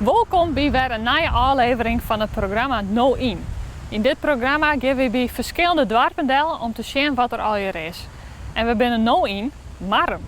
Welkom bij weer een nieuwe aflevering van het programma No In. In dit programma geven we bij verschillende dorpen delen om te zien wat er al hier is. En we zijn no in Marm.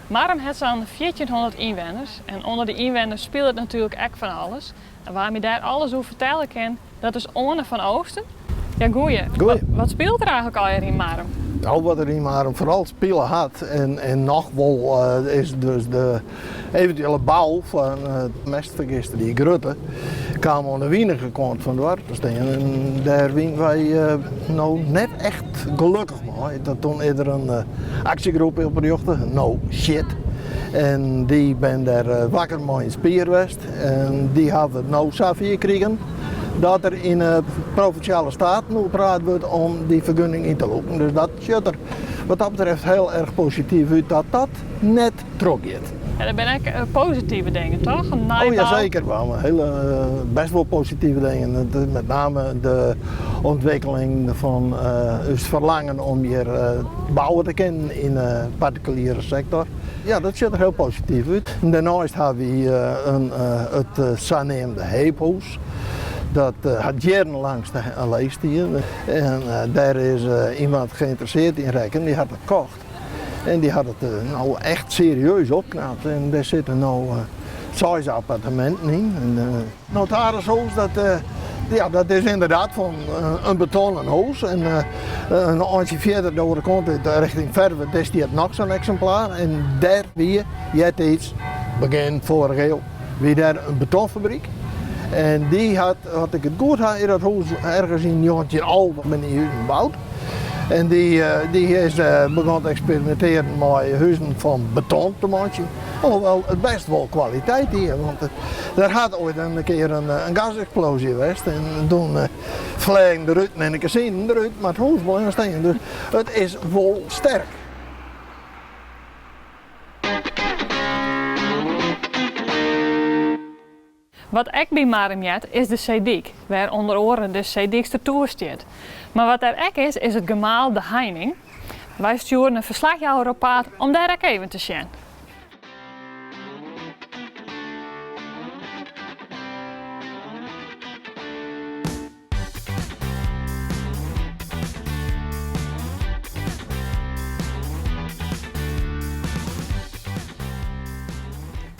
Marm heeft zo'n 1400 inwoners en onder de inwoners speelt het natuurlijk echt van alles. En waar je daar alles over vertellen kan, dat is Orne van Oosten. Ja, goeie. Wat speelt er eigenlijk al hier in Marm? Nou, wat er in Marm vooral spelen had en nog wel is dus de eventuele bouw van het mestvergister die Grutte kwam aan de weinige kant van de dorp te staan. En daar zijn wij nou net echt gelukkig mee. Dat toen is er een actiegroep opgericht, No Shit. En die ben daar wakker mee in Spier geweest. En die hebben het nou zo gekregen dat er in de provinciale staat nu gepraat wordt om die vergunning in te lopen. Dus dat ziet er wat dat betreft heel erg positief uit dat dat net trok is. Ja, dat zijn ook positieve dingen, toch? Oh ja, zeker wel. Best wel positieve dingen. Met name de ontwikkeling van het verlangen om hier bouwen te kennen in de particuliere sector. Ja, dat ziet er heel positief uit. Daarnaast hebben we het zogenaamde Heephuis. Dat had jarenlang leest hier. En daar is iemand geïnteresseerd in rekken, die had het gekocht. En die had het nou echt serieus opgeknapt. En daar zitten nou 6 appartementen in. En, notarishuis, dat is inderdaad van een betonnen huis. En een eindje verder door de kant richting Verve, daar staat nog zo'n exemplaar. En daar weer, iets, begin vorige eeuw, weer daar een betonfabriek. En die had ik het goed in dat huis ergens in 1911 ben die huizen gebouwd. En die is begonnen te experimenteren met huizen van beton te maken. Alhoewel het best wel kwaliteit hier, want er had ooit een keer een gasexplosie geweest. En toen vliegen de ruiten en de casino eruit, maar het huis bleef staan. Dus het is wel sterk. Wat ik bij Marm jet is de Zeedik, waar onder oren de Zeedikster toer staat. Maar wat er ook is het gemaal de Heining. Wij sturen een verslagjouwer op pad om daar ook even te zien.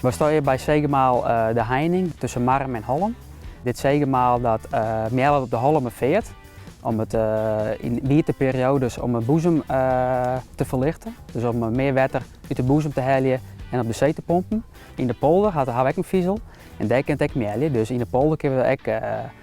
We staan hier bij Zegemaal de Heining tussen Marm en Holm. Dit Zegemaal dat meer op de Holme veert om het in winterperiodes om het boezem te verlichten. Dus om meer water uit de boezem te halen en op de zee te pompen. In de polder hebben we ook een viezel en daar kan het ook meer. Dus in de polder kunnen we ook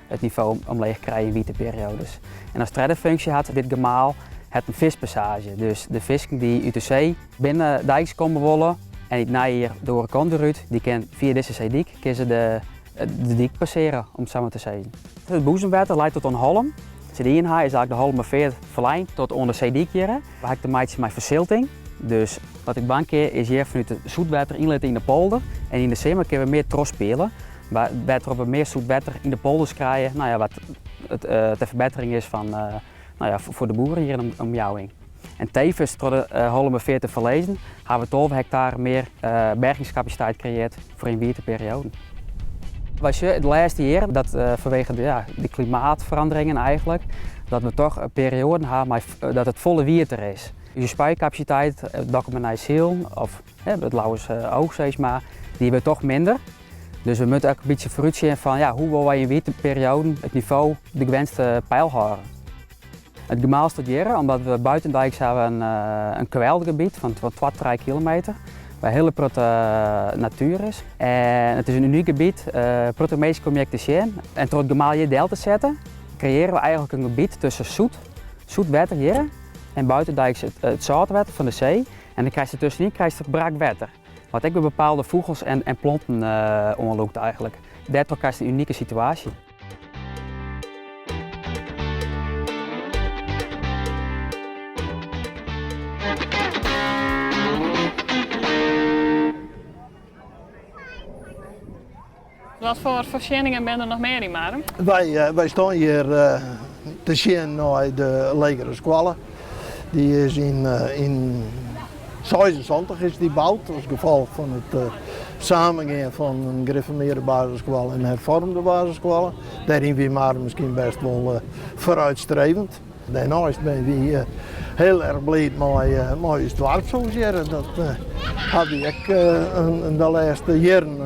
het niveau omleeg krijgen in winterperiodes. En als tredderfunctie had dit gemaal het een vispassage. Dus de visken die uit de zee binnen dijks komen willen en niet naar hier door de kant eruit, die kan via deze zeedik de dik passeren, om het zo maar te zeggen. Het boezemwater leidt tot een holm. Is eigenlijk de Holme verlijnd tot onder zeedik hier. Waar ik de meidjes met verzilting. Dus wat ik bang keer is hier vanuit het zoetwater inleiden in de polder. En in de zomer kunnen we meer tros spelen. Waardoor we meer zoetwater in de polders krijgen. Nou ja, wat de verbetering is van, voor de boeren hier in de omjouwing. En tevens, door de Holme te verlezen, hebben we 12 hectare meer bergingscapaciteit gecreëerd voor een winterperiode. Wij zien de laatste jaren dat vanwege de klimaatveranderingen eigenlijk, dat we toch een periode hebben dat het volle winter is. Je spuitcapaciteit, documentatie of het Lauwers oogst, maar die hebben we toch minder. Dus we moeten ook een beetje vooruitzien van hoe willen wij in winterperiode het niveau de gewenste pijl houden. Het gemaal studeren, omdat we buitendijks hebben een kwelgebied van 2-3 kilometer. Waar hele grote natuur is. En het is een uniek gebied, de meeste kom je te zien. En door het gemaal hier deel te zetten, creëren we eigenlijk een gebied tussen zoet water hier en buitendijks het zoutwater van de zee. En dan krijg je tussenin braakwater. Wat ik bij bepaalde vogels en planten onderloopt eigenlijk. Daardoor krijg je een unieke situatie. Wat voor voorzieningen ben er nog meer in Marum? Wij staan hier te zien naar de legere squallen. Die is in 76 is die gebouwd als gevolg van het samengaan van een gereformeerde basisschool en een hervormde basisschool. Daarin wie Marum misschien best wel vooruitstrevend. Daarnaast ben we heel erg blij met het dorpshuis hier. Dat heb ik in de laatste jaren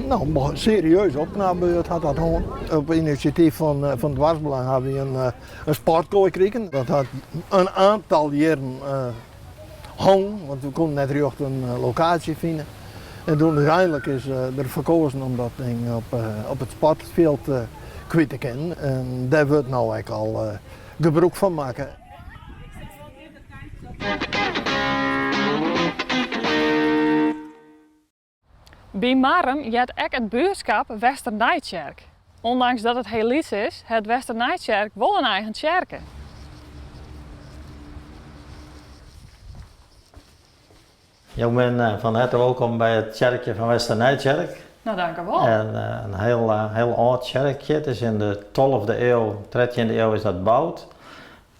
een serieus opknaapbeurt had dat gewoon. Op initiatief van het Dwarsbelang hebben we een sportkooi gekregen. Dat had een aantal jaren hangen, want we konden net recht een locatie vinden. En toen uiteindelijk is er verkozen om dat ding op het sportveld kwijt te kennen. En daar wordt nou eigenlijk al gebruik van maken. Bij Marum jet ook het buurtschap Westernijtjerk. Ondanks dat het heel lief is, het Westernijtjerk wel een eigen kerk. Ik ben van harte welkom bij het kerkje van Westernijtjerk. Nou, dank u wel. En een heel oud kerkje. Het is in de 12e eeuw, 13e eeuw is dat gebouwd.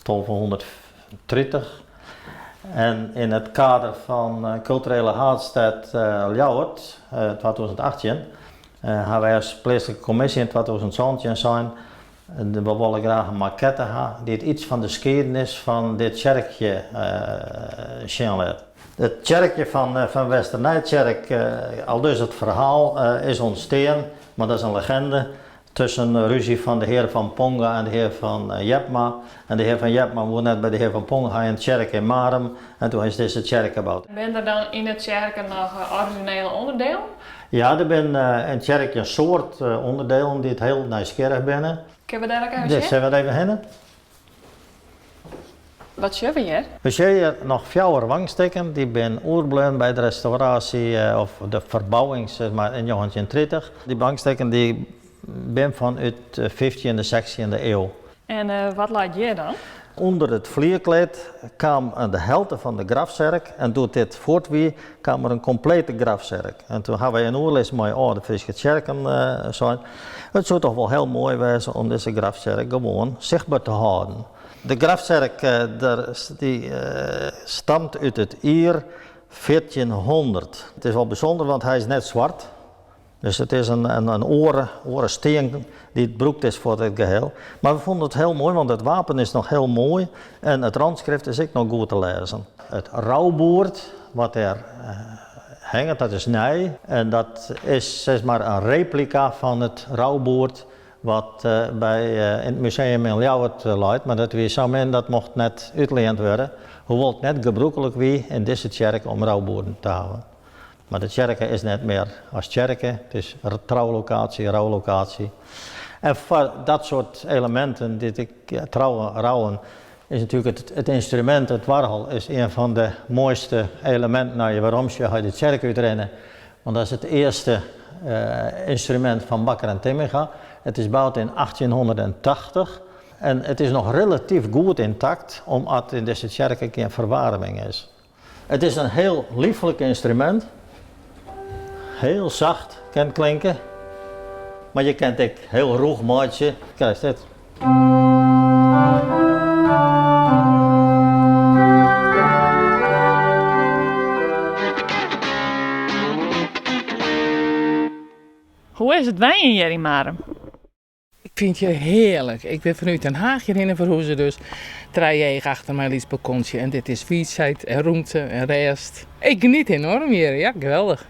1230. En in het kader van culturele haardstad Ljouwert, 2018, hebben wij als plaatselijke commissie in 2017 zijn. We willen graag een maquette hebben die het iets van de geschiedenis van dit kerkje zien laat. Het kerkje van Westernijtjerk, al dus het verhaal, is ontstaan, maar dat is een legende. Tussen ruzie van de heer van Ponga en de heer van Jepma. En de heer van Jepma woonde net bij de heer van Ponga in het kerk in Marum. En toen is deze kerk gebouwd. Ben er dan in het kerk nog originele onderdelen? Ja, er zijn in het kerk een soort onderdelen die het heel nieuwsgierig zijn. Kunnen we daar ook even Dus zien? zijn we even heen. Wat zien we hier? We zien hier nog 4 wangstukken die zijn oorbleven bij de restauratie of de verbouwing zeg maar, in 1930. Die wangstukken die ben vanuit de 15e en de 16e eeuw. En wat laat je dan? Onder het vlierkleed kwam de helft van de grafzerk en door dit voortwie kwam er een complete grafzerk. En toen hebben we een oorlis met oude Friese kerken zijn. Het zou toch wel heel mooi wezen om deze grafzerk gewoon zichtbaar te houden. De grafzerk die stamt uit het jaar 1400. Het is wel bijzonder, want hij is net zwart. Dus het is een oren steen die het broekt is voor het geheel. Maar we vonden het heel mooi, want het wapen is nog heel mooi en het randschrift is ook nog goed te lezen. Het rouwboord wat er hangt, dat is nij. En dat is zeg maar een replica van het rouwboord wat in het museum in Ljouwert luidt. Maar dat wie zo dat mocht net uitgeleend worden. Hoewel het net gebruikelijk wie in deze kerk om rouwboorden te houden. Maar de kerken is net meer als kerken, het is trouwlocatie, rouwlocatie. En voor dat soort elementen, rouwen, is natuurlijk het instrument, het wargel, is een van de mooiste elementen waarom je uit de kerk uitrennen. Want dat is het eerste instrument van Bakker en Timminga. Het is gebouwd in 1880 en het is nog relatief goed intact, omdat in deze kerk geen verwarming is. Het is een heel liefelijk instrument. Heel zacht kan klinken, maar je kent het heel roeg maatje. Kijk dit. Hoe is het wijn hier in Marum? Ik vind je heerlijk. Ik ben vanuit Den Haag hierheen verhoezen, dus 3 jaar achter mijn liefst balkonnetje. En dit is fietsheid en roemte en rest. Ik geniet enorm hier, ja, geweldig.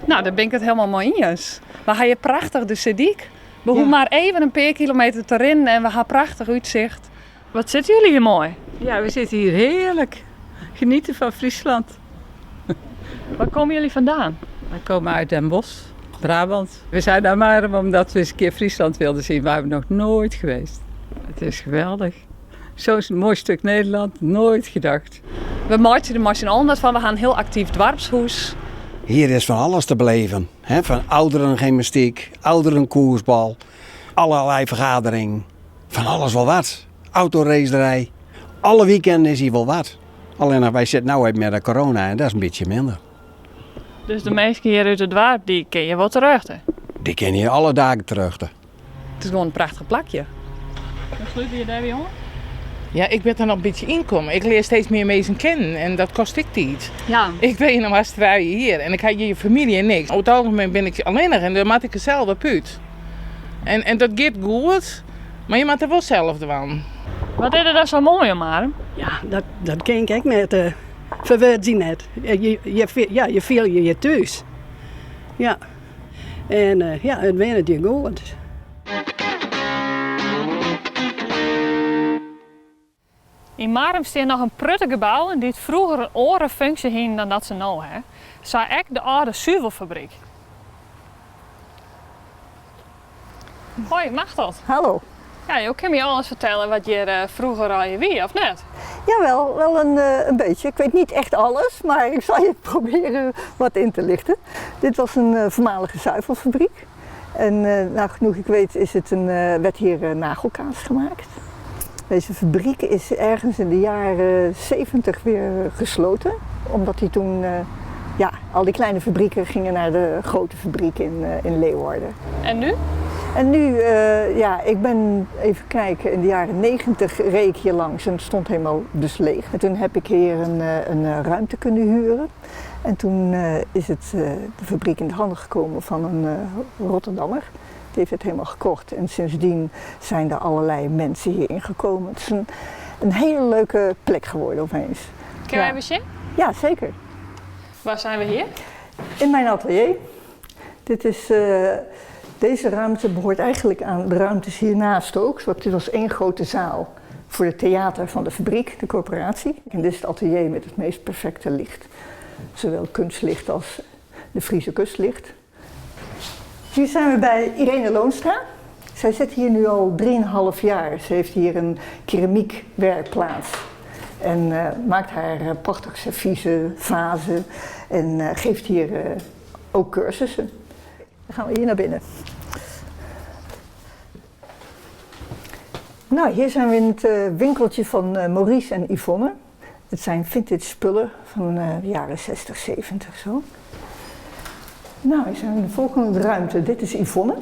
Nou, daar ben ik het helemaal mee eens. We hebben prachtig de Sediek. We hoeven maar even een paar kilometer te rennen en we hebben prachtig uitzicht. Wat zitten jullie hier mooi? Ja, we zitten hier heerlijk. Genieten van Friesland. Waar komen jullie vandaan? We komen uit Den Bosch, Brabant. We zijn naar Marum omdat we eens een keer Friesland wilden zien. Waar we nog nooit geweest. Het is geweldig. Zo'n mooi stuk Nederland, nooit gedacht. We maken er machine omdat van we gaan een heel actief dorpshuis. Hier is van alles te beleven. He, van ouderen gymnastiek, ouderen koersbal, allerlei vergaderingen. Van alles wel wat. Autoracerij. Alle weekenden is hier wel wat. Alleen wij zitten nu met de corona en dat is een beetje minder. Dus de meesten hier uit het dorp, die ken je wel terug. Hè? Die ken je alle dagen terug. Het is gewoon een prachtig plakje. Dan sluit je daar weer om? Ja, ik ben er nog een beetje inkomen. Ik leer steeds meer mensen kennen en dat kost ik iets. Ja. Ik ben nog maar strijden hier en ik heb je familie en niks. Over het algemeen ben ik alleen nog en dan maak ik er zelf op uit. En dat gaat goed, maar je maakt er wel zelf van. Wat is er dan zo mooi aan Marem? Ja, dat kan ik net verwoord zien net. Je voelt je thuis. Ja. En ja, het werkt je goed. In Marem staat nog een prutte gebouw die het vroeger een andere functie hing dan dat ze nu hebben. Zo ook de oude zuivelfabriek. Hoi, mag dat? Hallo. Ja, je kan me alles vertellen wat je vroeger al je wie, of net? Jawel, wel een beetje. Ik weet niet echt alles, maar ik zal je proberen wat in te lichten. Dit was een voormalige zuivelfabriek. En nou genoeg ik weet werd hier nagelkaas gemaakt. Deze fabriek is ergens in de jaren 70 weer gesloten. Omdat die toen, al die kleine fabrieken gingen naar de grote fabriek in Leeuwarden. En nu? En nu, ik ben even kijken, in de jaren 90 reed ik hier langs en het stond helemaal dus leeg. En toen heb ik hier een ruimte kunnen huren. En toen is de fabriek in de handen gekomen van een Rotterdammer. Die heeft het helemaal gekocht en sindsdien zijn er allerlei mensen hierin gekomen. Het is een hele leuke plek geworden opeens. Kunnen wij even zien? Ja, zeker. Waar zijn we hier? In mijn atelier. Deze ruimte behoort eigenlijk aan de ruimtes hiernaast ook. Want dit was één grote zaal voor het theater van de fabriek, de corporatie. En dit is het atelier met het meest perfecte licht. Zowel kunstlicht als de Friese kustlicht. Hier zijn we bij Irene Loonstra. Zij zit hier nu al 3,5 jaar. Ze heeft hier een keramiekwerkplaats. En maakt haar prachtig serviezen, vazen en geeft hier ook cursussen. Dan gaan we hier naar binnen. Nou, hier zijn we in het winkeltje van Maurice en Yvonne. Het zijn vintage spullen van de jaren 60, 70 zo. Nou, hier zijn we in de volgende ruimte. Dit is Yvonne.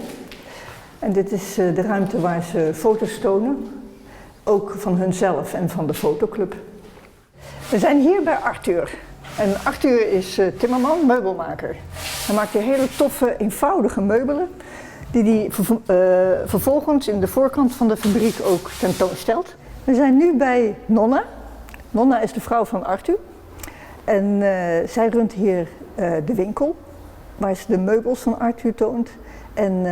En dit is de ruimte waar ze foto's tonen. Ook van hunzelf en van de fotoclub. We zijn hier bij Arthur. En Arthur is timmerman, meubelmaker. Hij maakt hier hele toffe, eenvoudige meubelen. Die hij vervolgens in de voorkant van de fabriek ook tentoonstelt. We zijn nu bij Nonna. Nonna is de vrouw van Arthur. En zij runt hier de winkel. Waar ze de meubels van Arthur toont. En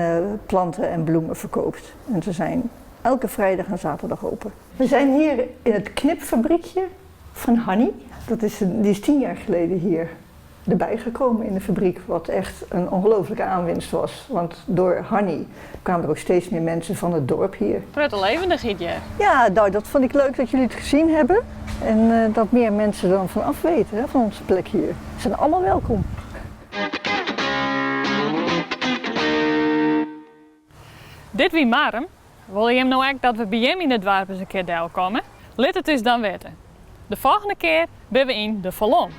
planten en bloemen verkoopt. En ze zijn elke vrijdag en zaterdag open. We zijn hier in het knipfabriekje van Hanny. Die is 10 jaar geleden hier erbij gekomen in de fabriek, wat echt een ongelooflijke aanwinst was. Want door Hanny kwamen er ook steeds meer mensen van het dorp hier. Prettig levendig hier. Ja, nou, dat vond ik leuk dat jullie het gezien hebben. En dat meer mensen er dan van af weten, hè, van onze plek hier. Ze zijn allemaal welkom. Dit wie Marem. Wil je hem nou echt dat we bij hem in het dorp eens een keer deel komen? Laat het dus dan weten. De volgende keer ben we in de Vallon.